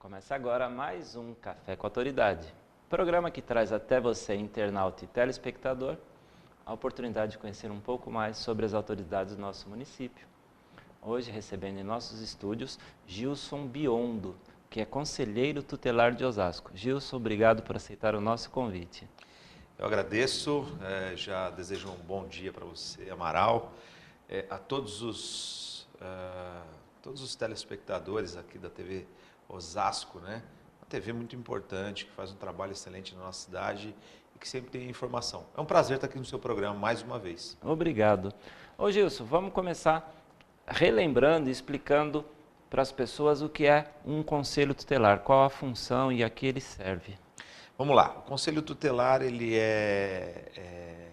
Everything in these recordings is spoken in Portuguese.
Começa agora mais um Café com Autoridade, programa que traz até você, internauta e telespectador, a oportunidade de conhecer um pouco mais sobre as autoridades do nosso município. Hoje recebendo em nossos estúdios Gilson Biondo, que é conselheiro tutelar de Osasco. Gilson, obrigado por aceitar o nosso convite. Eu agradeço, já desejo um bom dia para você, Amaral, a todos os telespectadores aqui da TV Osasco, né? Uma TV muito importante, que faz um trabalho excelente na nossa cidade e que sempre tem informação. É um prazer estar aqui no seu programa mais uma vez. Obrigado. Ô Gilson, vamos começar relembrando e explicando para as pessoas o que é um conselho tutelar, qual a função e a que ele serve. Vamos lá, o Conselho Tutelar ele é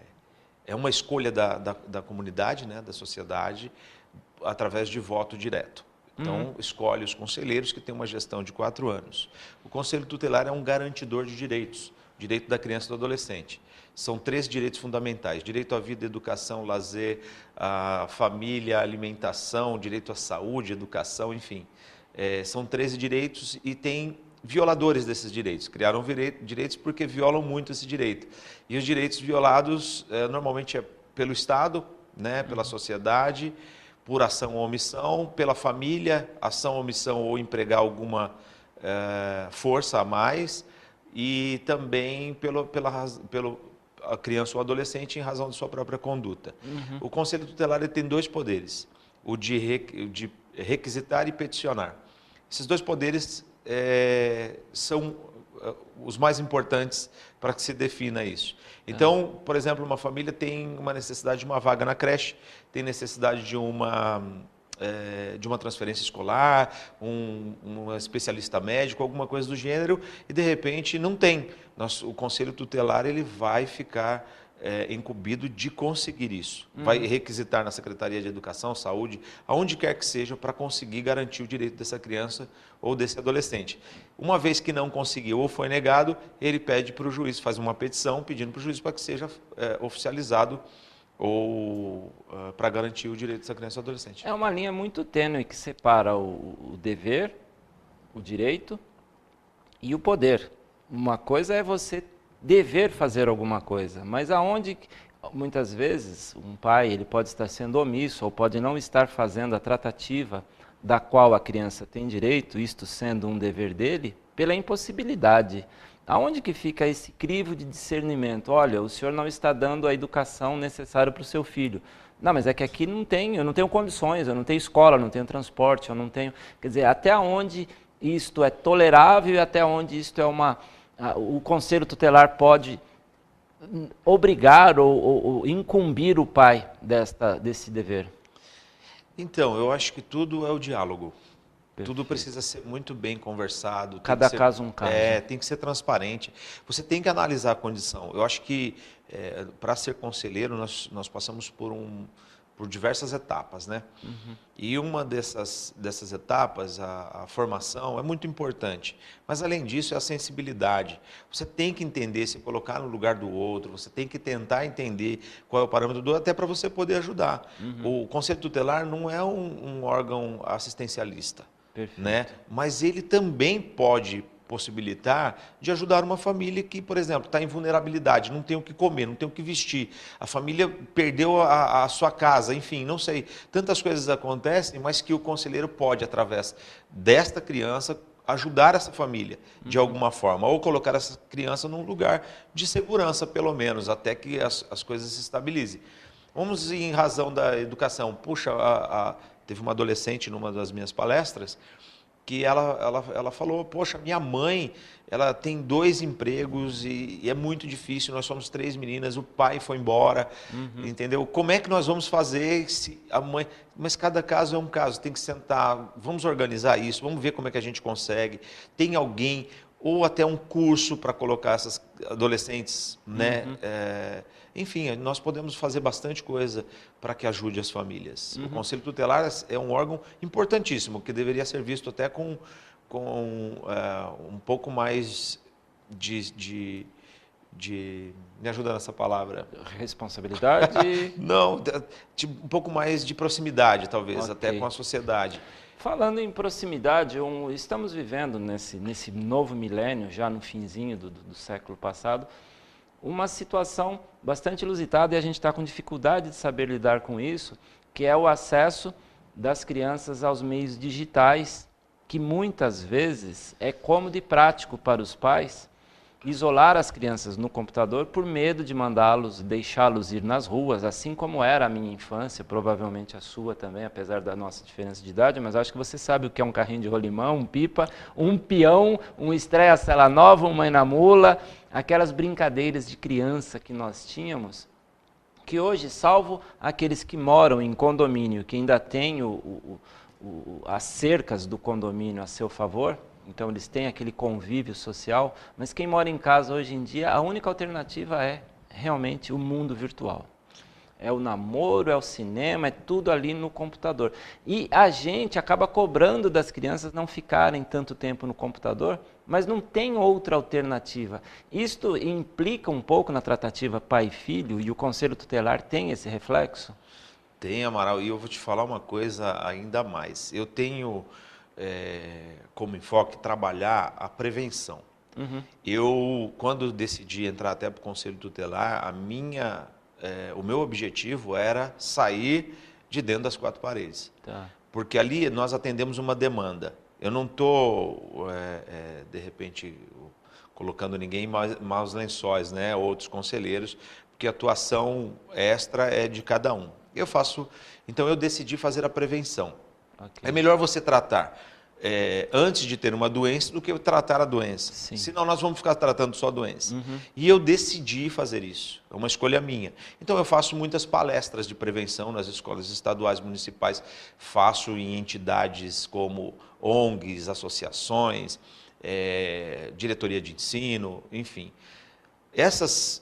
uma escolha da comunidade, né, da sociedade, através de voto direto. Então, escolhe os conselheiros que têm uma gestão de 4 anos. O Conselho Tutelar é um garantidor de direitos, direito da criança e do adolescente. São 3 direitos fundamentais: direito à vida, educação, lazer, à família, alimentação, direito à saúde, educação, enfim. São 13 direitos e tem violadores desses direitos. Criaram direitos porque violam muito esse direito. E os direitos violados normalmente é pelo Estado, né, pela sociedade, por ação ou omissão, pela família, ação ou omissão ou empregar alguma força a mais, e também pelo a criança ou adolescente em razão de sua própria conduta. O Conselho Tutelar ele tem 2 poderes, o de requisitar e peticionar. Esses 2 poderes são os mais importantes para que se defina isso. Então, por exemplo, uma família tem uma necessidade de uma vaga na creche, tem necessidade de uma transferência escolar, um especialista médico, alguma coisa do gênero, e de repente não tem. O Conselho Tutelar ele vai ficar incumbido de conseguir isso. Vai requisitar na Secretaria de Educação, Saúde, aonde quer que seja, para conseguir garantir o direito dessa criança ou desse adolescente. Uma vez que não conseguiu ou foi negado, ele pede para o juiz, faz uma petição pedindo para o juiz para que seja oficializado ou para garantir o direito dessa criança ou adolescente. É uma linha muito tênue que separa o dever, o direito e o poder. Uma coisa é você dever fazer alguma coisa, mas aonde muitas vezes um pai ele pode estar sendo omisso ou pode não estar fazendo a tratativa da qual a criança tem direito, isto sendo um dever dele, pela impossibilidade. Aonde que fica esse crivo de discernimento? Olha, o senhor não está dando a educação necessária para o seu filho. Não, mas é que aqui eu não tenho condições, eu não tenho escola, eu não tenho transporte, eu não tenho... Quer dizer, até onde isto é tolerável e até onde isto é o Conselho Tutelar pode obrigar ou incumbir o pai desse dever? Então, eu acho que tudo é o diálogo. Perfeito. Tudo precisa ser muito bem conversado. Cada caso um caso. Tem que ser transparente. Você tem que analisar a condição. Eu acho que para ser conselheiro nós passamos por diversas etapas, né? E uma dessas etapas, a formação, é muito importante. Mas, além disso, é a sensibilidade. Você tem que entender, se colocar no lugar do outro, você tem que tentar entender qual é o parâmetro do outro, até para você poder ajudar. O Conselho Tutelar não é um órgão assistencialista, né? Mas ele também pode possibilitar de ajudar uma família que, por exemplo, está em vulnerabilidade, não tem o que comer, não tem o que vestir, a família perdeu a sua casa, enfim, não sei. Tantas coisas acontecem, mas que o conselheiro pode, através desta criança, ajudar essa família de alguma forma, ou colocar essa criança num lugar de segurança, pelo menos, até que as coisas se estabilizem. Vamos em razão da educação. Puxa, teve uma adolescente numa das minhas palestras que ela falou, poxa, minha mãe, ela tem 2 empregos e é muito difícil, nós somos 3 meninas, o pai foi embora, entendeu? Como é que nós vamos fazer se a mãe... Mas cada caso é um caso, tem que sentar, vamos organizar isso, vamos ver como é que a gente consegue. Tem alguém, ou até um curso para colocar essas adolescentes, né? Enfim, nós podemos fazer bastante coisa para que ajude as famílias. O Conselho Tutelar é um órgão importantíssimo, que deveria ser visto até com um pouco mais me ajuda nessa palavra. Responsabilidade? Não, um pouco mais de proximidade, talvez, até com a sociedade. Falando em proximidade, estamos vivendo nesse novo milênio, já no finzinho do século passado, uma situação bastante inusitada e a gente está com dificuldade de saber lidar com isso, que é o acesso das crianças aos meios digitais, que muitas vezes é cômodo e prático para os pais isolar as crianças no computador por medo de mandá-los, deixá-los ir nas ruas, assim como era a minha infância, provavelmente a sua também, apesar da nossa diferença de idade, mas acho que você sabe o que é um carrinho de rolimão, um pipa, um peão, um estreia-cela nova, um mãe na mula, aquelas brincadeiras de criança que nós tínhamos, que hoje, salvo aqueles que moram em condomínio, que ainda têm as cercas do condomínio a seu favor, então eles têm aquele convívio social, mas quem mora em casa hoje em dia, a única alternativa é realmente o mundo virtual. É o namoro, é o cinema, é tudo ali no computador. E a gente acaba cobrando das crianças não ficarem tanto tempo no computador, mas não tem outra alternativa. Isto implica um pouco na tratativa pai e filho, e o Conselho Tutelar tem esse reflexo? Tem, Amaral, e eu vou te falar uma coisa ainda mais. Eu tenho como enfoque trabalhar a prevenção. Uhum. Eu, quando decidi entrar até para o Conselho Tutelar, o meu objetivo era sair de dentro das quatro paredes. Tá. Porque ali nós atendemos uma demanda. Eu não estou, de repente, colocando ninguém em maus lençóis, né? Outros conselheiros, porque a atuação extra é de cada um. Então eu decidi fazer a prevenção. Okay. É melhor você tratar antes de ter uma doença do que tratar a doença. Sim. Senão nós vamos ficar tratando só a doença. Uhum. E eu decidi fazer isso. É uma escolha minha. Então eu faço muitas palestras de prevenção nas escolas estaduais, municipais. Faço em entidades como ONGs, associações, diretoria de ensino, enfim. Essas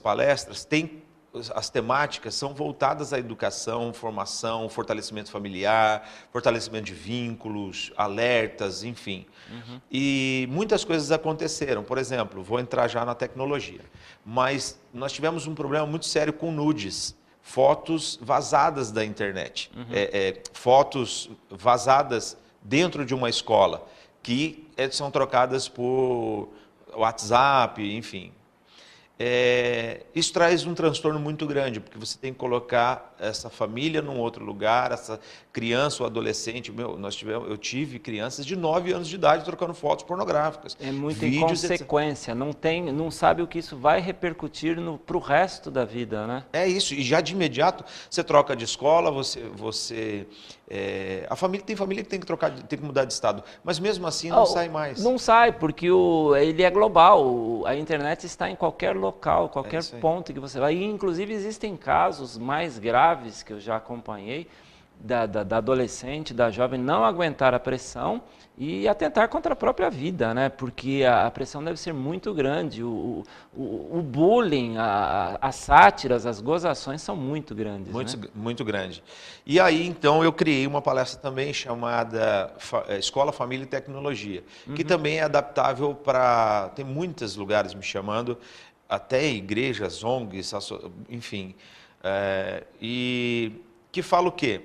palestras têm... As temáticas são voltadas à educação, formação, fortalecimento familiar, fortalecimento de vínculos, alertas, enfim. Uhum. E muitas coisas aconteceram. Por exemplo, vou entrar já na tecnologia. Mas nós tivemos um problema muito sério com nudes, fotos vazadas da internet, uhum. Fotos vazadas dentro de uma escola, que são trocadas por WhatsApp, enfim. Isso traz um transtorno muito grande, porque você tem que colocar essa família num outro lugar, essa criança ou adolescente. Eu tive crianças de 9 anos de idade trocando fotos pornográficas. É muita vídeos, inconsequência, não sabe o que isso vai repercutir para o resto da vida, né? É isso, e já de imediato você troca de escola, a família que tem que trocar, tem que mudar de estado, mas mesmo assim não sai mais. Não sai, porque ele é global, a internet está em qualquer local, qualquer ponto que você vai. E, inclusive, existem casos mais graves que eu já acompanhei, da adolescente, da jovem não aguentar a pressão e atentar contra a própria vida, né? Porque a pressão deve ser muito grande, o bullying, as sátiras, as gozações são muito grandes. Muito grande. E aí, então, eu criei uma palestra também chamada Escola, Família e Tecnologia, que também é adaptável para... Tem muitos lugares me chamando, até igrejas, ONGs, enfim, e que fala o quê?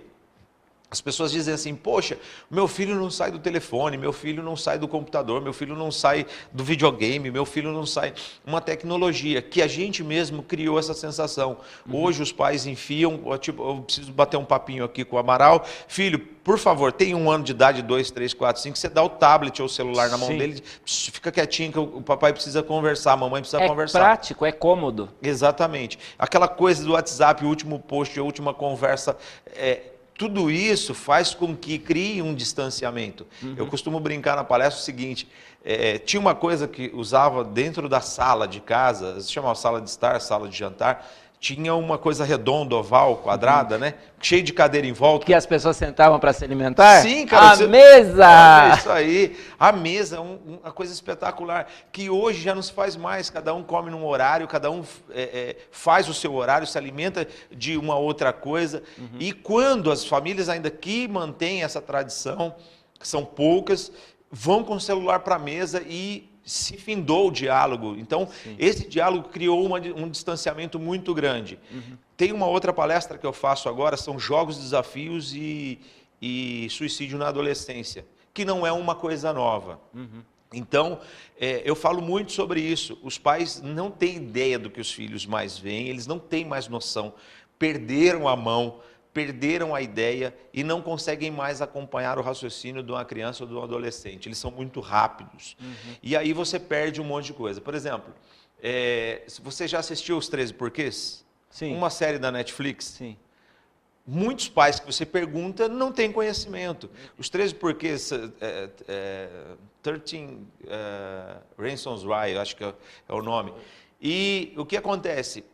As pessoas dizem assim, poxa, meu filho não sai do telefone, meu filho não sai do computador, meu filho não sai do videogame, meu filho não sai... Uma tecnologia que a gente mesmo criou essa sensação. Hoje os pais enfiam, tipo, eu preciso bater um papinho aqui com o Amaral, filho, por favor, tem 1 ano de idade, 2, 3, 4, 5, você dá o tablet ou o celular na mão dele, fica quietinho que o papai precisa conversar, a mamãe precisa conversar. É prático, é cômodo. Exatamente. Aquela coisa do WhatsApp, o último post, a última conversa... Tudo isso faz com que crie um distanciamento. Eu costumo brincar na palestra o seguinte, tinha uma coisa que usava dentro da sala de casa, se chamava sala de estar, sala de jantar, tinha uma coisa redonda, oval, quadrada, né? Cheio de cadeira em volta. Que as pessoas sentavam para se alimentar? Sim, cara. Mesa! É isso aí. A mesa é uma coisa espetacular, que hoje já não se faz mais. Cada um come num horário, cada um faz o seu horário, se alimenta de uma outra coisa. E quando as famílias ainda que mantêm essa tradição, que são poucas, vão com o celular para a mesa e se findou o diálogo. Então, esse diálogo criou um distanciamento muito grande. Tem uma outra palestra que eu faço agora, são jogos, desafios e e suicídio na adolescência, que não é uma coisa nova. Então, eu falo muito sobre isso. Os pais não têm ideia do que os filhos mais veem, eles não têm mais noção, perderam a mão, perderam a ideia e não conseguem mais acompanhar o raciocínio de uma criança ou de um adolescente. Eles são muito rápidos. E aí você perde um monte de coisa. Por exemplo, você já assistiu Os 13 Porquês? Sim. Uma série da Netflix? Sim. Muitos pais que você pergunta não têm conhecimento. Os 13 Porquês, 13 Reasons Why, acho que é o nome. E o que acontece?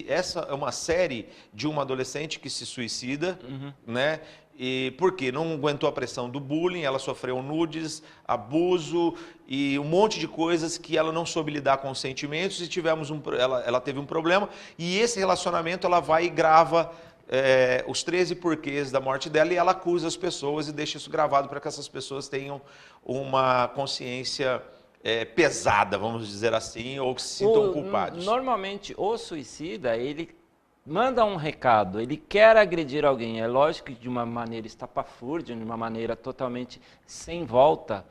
Essa é uma série de uma adolescente que se suicida, né? E por quê? Não aguentou a pressão do bullying, ela sofreu nudes, abuso e um monte de coisas que ela não soube lidar com os sentimentos e ela teve um problema. E esse relacionamento ela vai e grava os 13 porquês da morte dela e ela acusa as pessoas e deixa isso gravado para que essas pessoas tenham uma consciência pesada, vamos dizer assim, ou que se sintam culpados. Normalmente, o suicida, ele manda um recado, ele quer agredir alguém. É lógico que de uma maneira estapafúrdia, de uma maneira totalmente sem volta,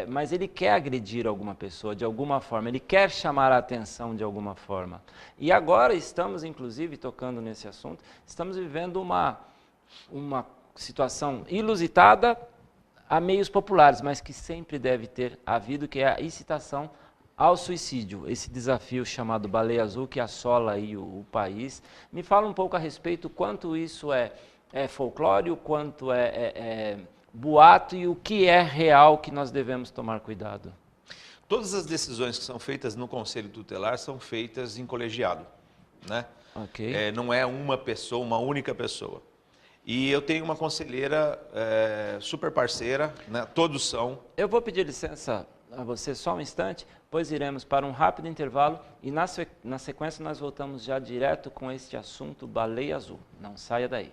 mas ele quer agredir alguma pessoa de alguma forma, ele quer chamar a atenção de alguma forma. E agora estamos, inclusive, tocando nesse assunto, estamos vivendo uma situação inusitada a meios populares, mas que sempre deve ter havido, que é a incitação ao suicídio, esse desafio chamado Baleia Azul que assola aí o país. Me fala um pouco a respeito quanto isso é folclore, o quanto é boato e o que é real que nós devemos tomar cuidado. Todas as decisões que são feitas no Conselho Tutelar são feitas em colegiado, né? Okay. Não é uma pessoa, uma única pessoa. E eu tenho uma conselheira super parceira, né? Todos são. Eu vou pedir licença a você só um instante, pois iremos para um rápido intervalo e na sequência nós voltamos já direto com este assunto Baleia Azul. Não saia daí.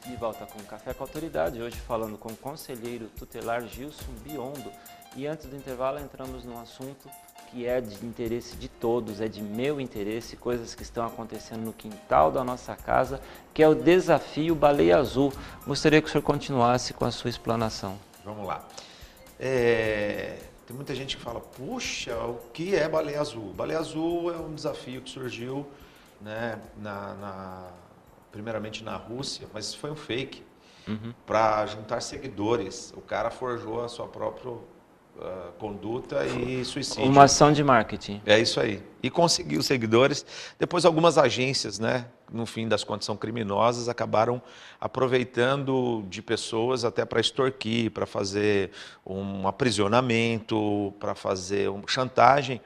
De volta com o Café com Autoridade, hoje falando com o conselheiro tutelar Gilson Biondo. E antes do intervalo entramos num assunto que é de interesse de todos, é de meu interesse, coisas que estão acontecendo no quintal da nossa casa, que é o desafio Baleia Azul. Gostaria que o senhor continuasse com a sua explanação. Vamos lá. Tem muita gente que fala, puxa, o que é Baleia Azul? Baleia Azul é um desafio que surgiu, né, primeiramente na Rússia, mas foi um fake, para juntar seguidores. O cara forjou a sua própria conduta e suicídio. Uma ação de marketing. É isso aí. E conseguiu seguidores. Depois algumas agências, né, no fim das contas são criminosas, acabaram aproveitando de pessoas até para extorquir, para fazer um aprisionamento, para fazer uma chantagem.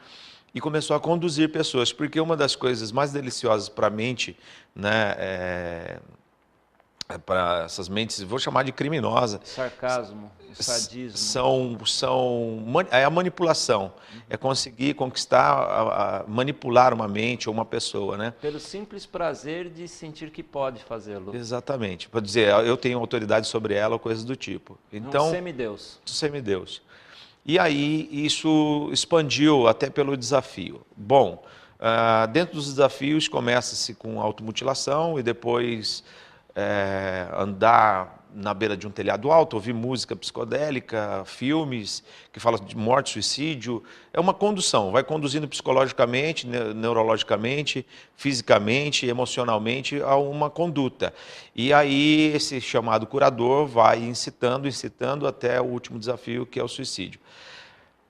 E começou a conduzir pessoas, porque uma das coisas mais deliciosas para a mente, né, para essas mentes, vou chamar de criminosa. Sarcasmo, sadismo. É a manipulação, é conseguir conquistar, manipular uma mente ou uma pessoa, né? Pelo simples prazer de sentir que pode fazê-lo. Exatamente, para dizer, eu tenho autoridade sobre ela ou coisas do tipo. Então, um semideus. Semideus. E aí isso expandiu até pelo desafio. Bom, dentro dos desafios começa-se com automutilação e depois andar na beira de um telhado alto, ouvir música psicodélica, filmes que falam de morte, suicídio. É uma condução, vai conduzindo psicologicamente, neurologicamente, fisicamente, emocionalmente a uma conduta. E aí esse chamado curador vai incitando até o último desafio, que é o suicídio.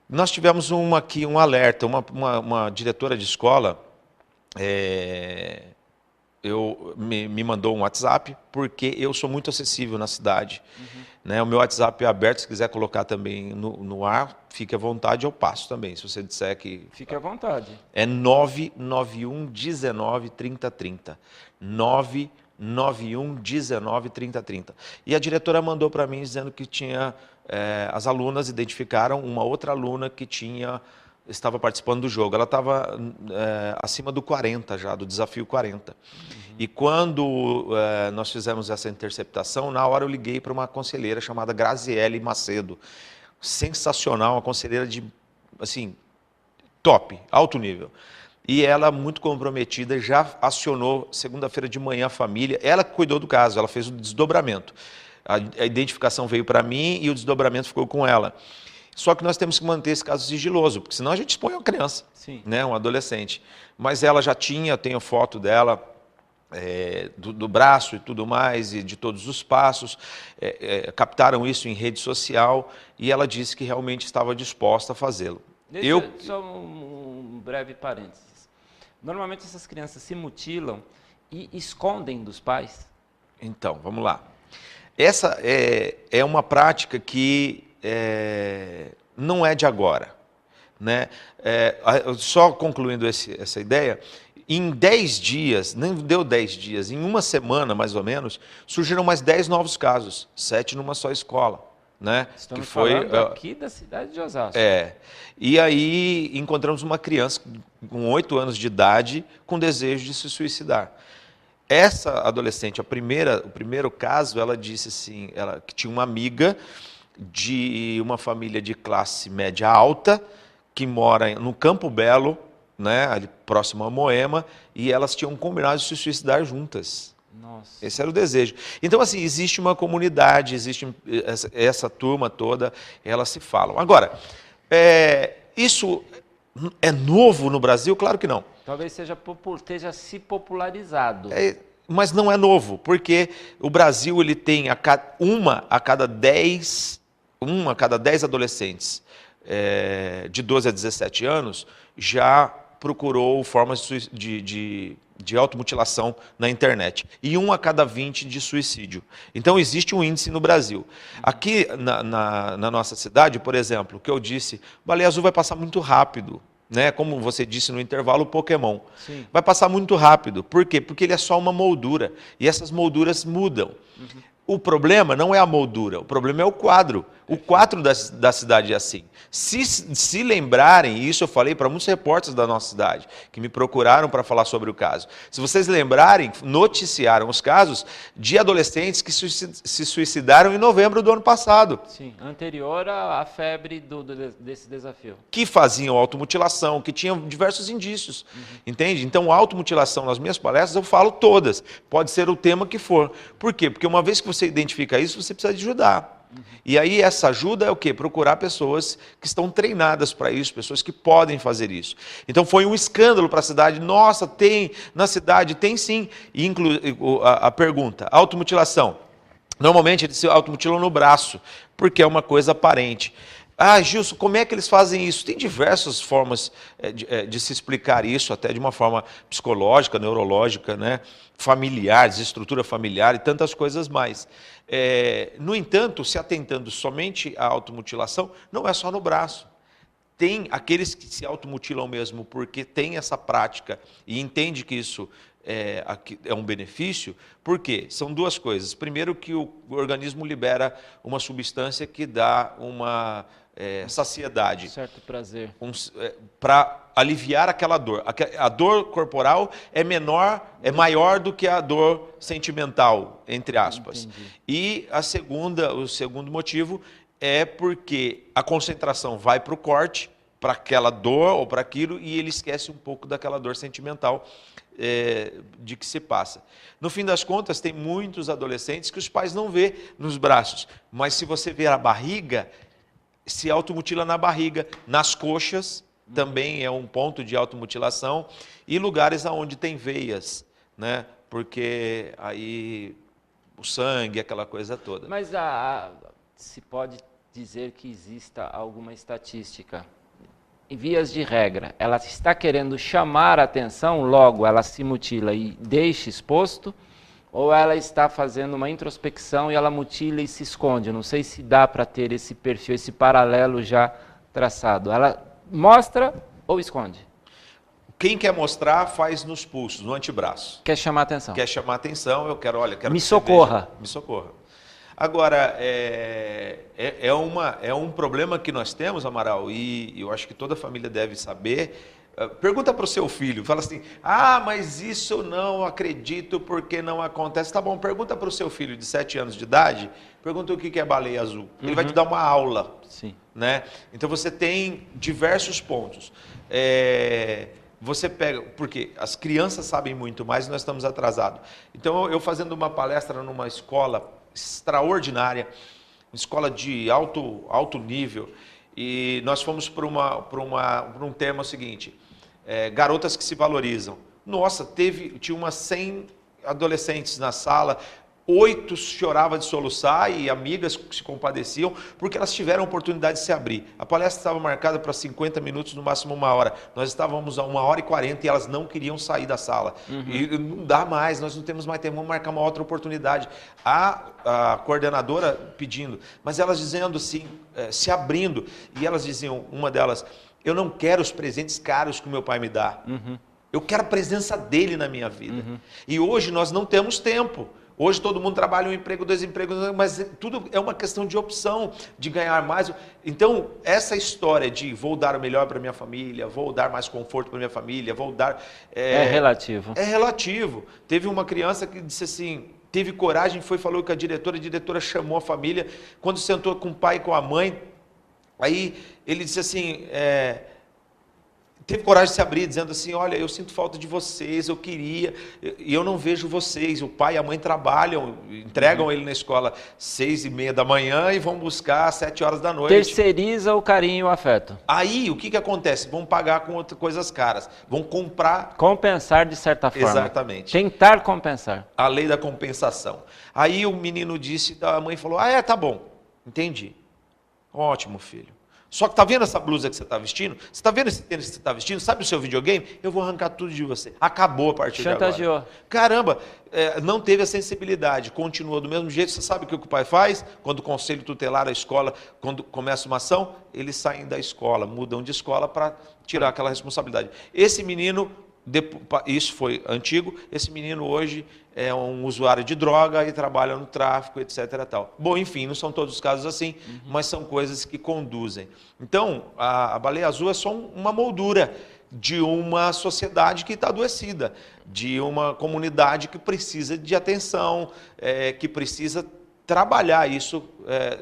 Nós tivemos aqui um alerta, uma diretora de escola me mandou um WhatsApp, porque eu sou muito acessível na cidade. Né? O meu WhatsApp é aberto, se quiser colocar também no ar, fique à vontade, eu passo também, se você disser que... Fique à vontade. É 991 19 30 30. 991 19 30 30. E a diretora mandou para mim dizendo que tinha... as alunas identificaram uma outra aluna que estava participando do jogo. Ela estava acima do 40 já, do desafio 40. E quando nós fizemos essa interceptação, na hora eu liguei para uma conselheira chamada Graziele Macedo. Sensacional, uma conselheira de, assim, top, alto nível. E ela, muito comprometida, já acionou segunda-feira de manhã a família. Ela cuidou do caso, ela fez o desdobramento. A identificação veio para mim e o desdobramento ficou com ela. Só que nós temos que manter esse caso sigiloso, porque senão a gente expõe uma criança, né, um adolescente. Mas ela já tinha, eu tenho foto dela, do braço e tudo mais, e de todos os passos, captaram isso em rede social, e ela disse que realmente estava disposta a fazê-lo. Só um breve parênteses. Normalmente essas crianças se mutilam e escondem dos pais. Então, vamos lá. Essa é uma prática que não é de agora, né? Só concluindo essa ideia, em 10 dias, nem deu 10 dias, em uma semana mais ou menos, surgiram mais 10 novos casos, 7 numa só escola. Né? Estamos falando aqui da cidade de Osasco. E aí encontramos uma criança com 8 anos de idade com desejo de se suicidar. Essa adolescente, o primeiro caso, ela disse assim, que tinha uma amiga de uma família de classe média alta que mora no Campo Belo, né, ali próximo a Moema, e elas tinham combinado de se suicidar juntas. Nossa. Esse era o desejo. Então, assim, existe uma comunidade, existe essa turma toda, elas se falam. Agora, isso é novo no Brasil? Claro que não. Talvez esteja se popularizado. Mas não é novo, porque o Brasil ele tem uma a cada 10 adolescentes de 12 a 17 anos já procurou formas de automutilação na internet. E 1 a cada 20 de suicídio. Então, existe um índice no Brasil. Aqui na nossa cidade, por exemplo, o que eu disse, Baleia Azul vai passar muito rápido. Né? Como você disse no intervalo, o Pokémon. Sim. Vai passar muito rápido. Por quê? Porque ele é só uma moldura. E essas molduras mudam. Uhum. O problema não é a moldura, o problema é o quadro. O quadro da cidade é assim. Se lembrarem, e isso eu falei para muitos repórteres da nossa cidade, que me procuraram para falar sobre o caso. Se vocês lembrarem, noticiaram os casos de adolescentes que se suicidaram em novembro do ano passado. Sim, anterior à febre desse desafio. Que faziam automutilação, que tinham diversos indícios. Uhum. Entende? Então, automutilação nas minhas palestras eu falo todas. Pode ser o tema que for. Por quê? Porque uma vez que você identifica isso, você precisa de ajudar. Uhum. E aí essa ajuda é o quê? Procurar pessoas que estão treinadas para isso, pessoas que podem fazer isso. Então foi um escândalo para a cidade. Nossa, tem na cidade? Tem sim. E a pergunta, automutilação. Normalmente eles se automutilam no braço, porque é uma coisa aparente. Ah, Gilson, como é que eles fazem isso? Tem diversas formas de se explicar isso, até de uma forma psicológica, neurológica, né? Familiar, desestrutura familiar e tantas coisas mais. No entanto, se atentando somente à automutilação, não é só no braço. Tem aqueles que se automutilam mesmo porque tem essa prática e entende que isso é um benefício. Por quê? São duas coisas. Primeiro, que o organismo libera uma substância que dá uma saciedade. Certo prazer. Para aliviar aquela dor. A dor corporal é maior do que a dor sentimental, entre aspas. Entendi. E o segundo motivo é porque a concentração vai para o corte, para aquela dor ou para aquilo, e ele esquece um pouco daquela dor sentimental de que se passa. No fim das contas, tem muitos adolescentes que os pais não vê nos braços, mas se você ver a barriga, se automutila na barriga, nas coxas, também é um ponto de automutilação, e lugares onde tem veias, né? Porque aí o sangue, aquela coisa toda. Mas se pode dizer que exista alguma estatística? Em vias de regra, ela está querendo chamar a atenção, logo ela se mutila e deixa exposto, ou ela está fazendo uma introspecção e ela mutila e se esconde? Eu não sei se dá para ter esse perfil, esse paralelo já traçado. Ela mostra ou esconde? Quem quer mostrar faz nos pulsos, no antebraço. Quer chamar a atenção. Quer chamar a atenção, eu quero me socorra. Me socorra. Agora, é um problema que nós temos, Amaral, e eu acho que toda família deve saber, Pergunta para o seu filho, fala assim, ah, mas isso eu não acredito porque não acontece. Tá bom, pergunta para o seu filho de 7 anos de idade, pergunta o que é baleia azul. Ele vai te dar uma aula. Sim. Né? Então você tem diversos pontos. Você pega, porque as crianças sabem muito mais e nós estamos atrasados. Então eu fazendo uma palestra numa escola extraordinária, uma escola de alto nível, e nós fomos para um tema seguinte, garotas que se valorizam. Nossa, tinha umas 100 adolescentes na sala, 8 choravam de soluçar e amigas se compadeciam porque elas tiveram a oportunidade de se abrir. A palestra estava marcada para 50 minutos, no máximo 1 hora. Nós estávamos a 1h40 e elas não queriam sair da sala. E não dá mais, nós não temos mais tempo, vamos marcar uma outra oportunidade. A coordenadora pedindo, mas elas dizendo assim, se abrindo. E elas diziam, uma delas, eu não quero os presentes caros que o meu pai me dá. Eu quero a presença dele na minha vida. E hoje nós não temos tempo. Hoje todo mundo trabalha 1 emprego, 2 empregos, mas tudo é uma questão de opção, de ganhar mais. Então, essa história de vou dar o melhor para minha família, vou dar mais conforto para minha família, vou dar... É relativo. É relativo. Teve uma criança que disse assim, teve coragem, falou com a diretora chamou a família, quando sentou com o pai e com a mãe, aí ele disse assim... teve coragem de se abrir, dizendo assim, olha, eu sinto falta de vocês, eu queria, e eu não vejo vocês. O pai e a mãe trabalham, entregam ele na escola 6h30 da manhã e vão buscar às 7 horas da noite. Terceiriza o carinho e o afeto. Aí, o que acontece? Vão pagar com outras coisas caras, vão comprar... Compensar de certa forma. Exatamente. Tentar compensar. A lei da compensação. Aí o menino disse, a mãe falou, tá bom, entendi. Ótimo, filho. Só que tá vendo essa blusa que você está vestindo? Você está vendo esse tênis que você está vestindo? Sabe o seu videogame? Eu vou arrancar tudo de você. Acabou a partir de agora. Chantageou. Caramba, não teve a sensibilidade, continuou do mesmo jeito. Você sabe o que o pai faz? Quando o conselho tutelar, a escola, quando começa uma ação, eles saem da escola, mudam de escola para tirar aquela responsabilidade. Esse menino, isso foi antigo, esse menino hoje é um usuário de droga e trabalha no tráfico, etc. Tal. Bom, enfim, não são todos os casos assim, mas são coisas que conduzem. Então, a baleia azul é só uma moldura de uma sociedade que está adoecida, de uma comunidade que precisa de atenção, que precisa trabalhar isso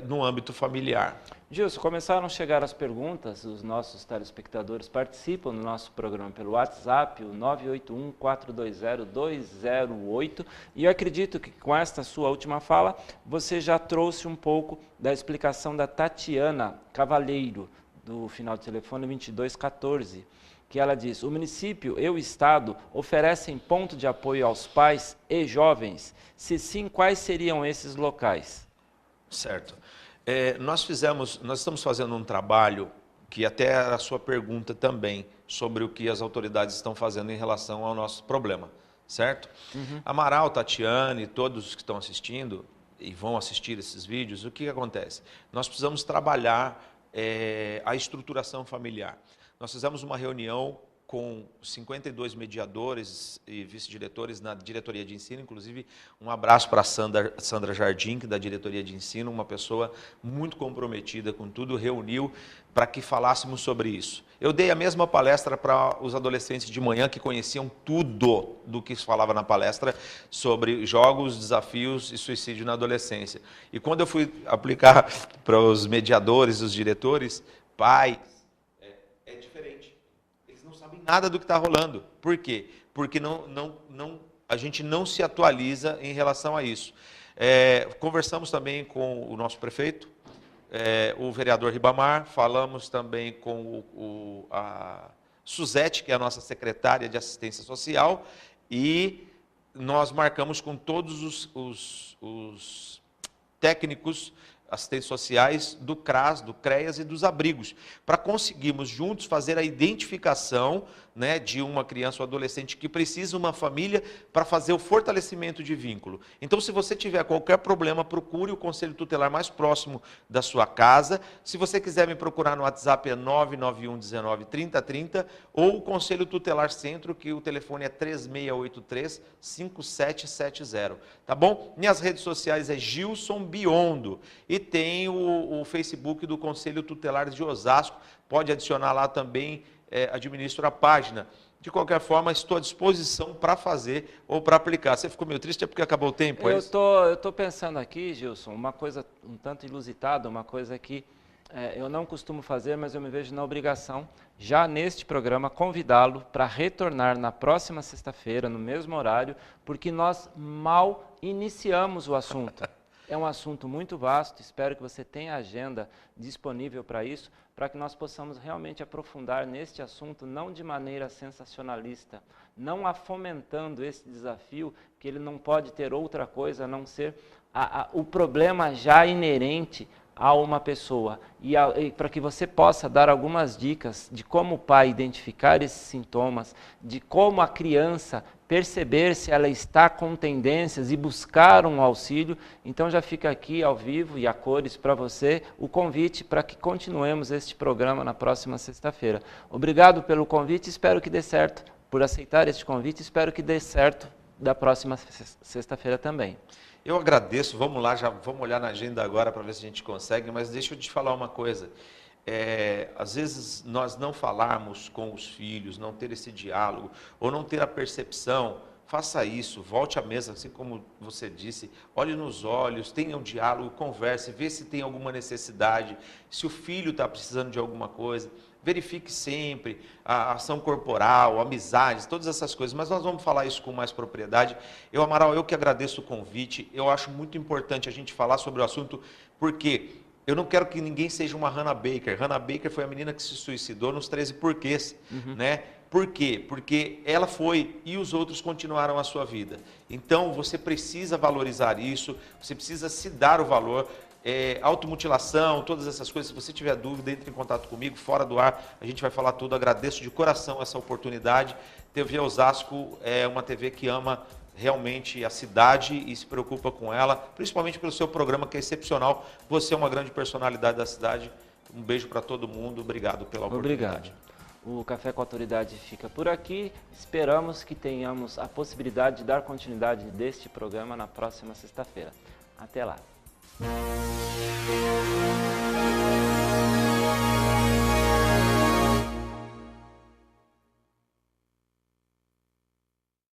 no âmbito familiar. Gilson, começaram a chegar as perguntas, os nossos telespectadores participam do nosso programa pelo WhatsApp, o 981-420-208, e eu acredito que com esta sua última fala, você já trouxe um pouco da explicação da Tatiana Cavalheiro, do final do telefone 2214, que ela diz, o município e o Estado oferecem ponto de apoio aos pais e jovens? Se sim, quais seriam esses locais? Certo. Nós estamos fazendo um trabalho, que até era a sua pergunta também, sobre o que as autoridades estão fazendo em relação ao nosso problema, certo? Amaral, Tatiane, todos que estão assistindo e vão assistir esses vídeos, o que acontece? Nós precisamos trabalhar a estruturação familiar. Nós fizemos uma reunião com 52 mediadores e vice-diretores na diretoria de ensino, inclusive um abraço para a Sandra Jardim, que da diretoria de ensino, uma pessoa muito comprometida com tudo, reuniu para que falássemos sobre isso. Eu dei a mesma palestra para os adolescentes de manhã que conheciam tudo do que se falava na palestra sobre jogos, desafios e suicídio na adolescência. E quando eu fui aplicar para os mediadores, os diretores, pai, é diferente. Nada do que está rolando. Por quê? Porque a gente não se atualiza em relação a isso. Conversamos também com o nosso prefeito, o vereador Ribamar, falamos também com a Suzete, que é a nossa secretária de assistência social, e nós marcamos com todos os técnicos assistentes sociais do CRAS, do CREAS e dos abrigos, para conseguirmos juntos fazer a identificação, né, de uma criança ou adolescente que precisa de uma família para fazer o fortalecimento de vínculo. Então, se você tiver qualquer problema, procure o Conselho Tutelar mais próximo da sua casa. Se você quiser me procurar no WhatsApp, é 991 19 30 30, ou o Conselho Tutelar Centro, que o telefone é 3683 5770. Tá bom? Minhas redes sociais é Gilson Biondo. E tem o Facebook do Conselho Tutelar de Osasco. Pode adicionar lá também administro a página. De qualquer forma, estou à disposição para fazer ou para aplicar. Você ficou meio triste, é porque acabou o tempo? Eu tô pensando aqui, Gilson, uma coisa um tanto inusitada, uma coisa que eu não costumo fazer, mas eu me vejo na obrigação, já neste programa, convidá-lo para retornar na próxima sexta-feira, no mesmo horário, porque nós mal iniciamos o assunto. É um assunto muito vasto, espero que você tenha agenda disponível para isso, para que nós possamos realmente aprofundar neste assunto, não de maneira sensacionalista, não fomentando esse desafio, que ele não pode ter outra coisa a não ser o problema já inerente a uma pessoa. E para que você possa dar algumas dicas de como o pai identificar esses sintomas, de como a criança perceber se ela está com tendências e buscar um auxílio. Então já fica aqui ao vivo e a cores para você o convite para que continuemos este programa na próxima sexta-feira. Obrigado pelo convite, espero que dê certo, por aceitar este convite, espero que dê certo da próxima sexta-feira também. Eu agradeço, vamos lá, já vamos olhar na agenda agora para ver se a gente consegue, mas deixa eu te falar uma coisa. Às vezes nós não falarmos com os filhos, não ter esse diálogo, ou não ter a percepção, faça isso, volte à mesa, assim como você disse, olhe nos olhos, tenha um diálogo, converse, vê se tem alguma necessidade, se o filho está precisando de alguma coisa. Verifique sempre a ação corporal, amizades, todas essas coisas, mas nós vamos falar isso com mais propriedade. Amaral, eu que agradeço o convite, eu acho muito importante a gente falar sobre o assunto, porque eu não quero que ninguém seja uma Hannah Baker. Hannah Baker foi a menina que se suicidou nos 13 porquês, né? Por quê? Porque ela foi e os outros continuaram a sua vida. Então, você precisa valorizar isso, você precisa se dar o valor. Automutilação, todas essas coisas, se você tiver dúvida, entre em contato comigo, fora do ar, a gente vai falar tudo. Agradeço de coração essa oportunidade. TV Osasco é uma TV que ama realmente a cidade e se preocupa com ela, principalmente pelo seu programa que é excepcional. Você é uma grande personalidade da cidade. Um beijo para todo mundo, obrigado pela oportunidade. Obrigado. O Café com Autoridade fica por aqui. Esperamos que tenhamos a possibilidade de dar continuidade deste programa na próxima sexta-feira. Até lá.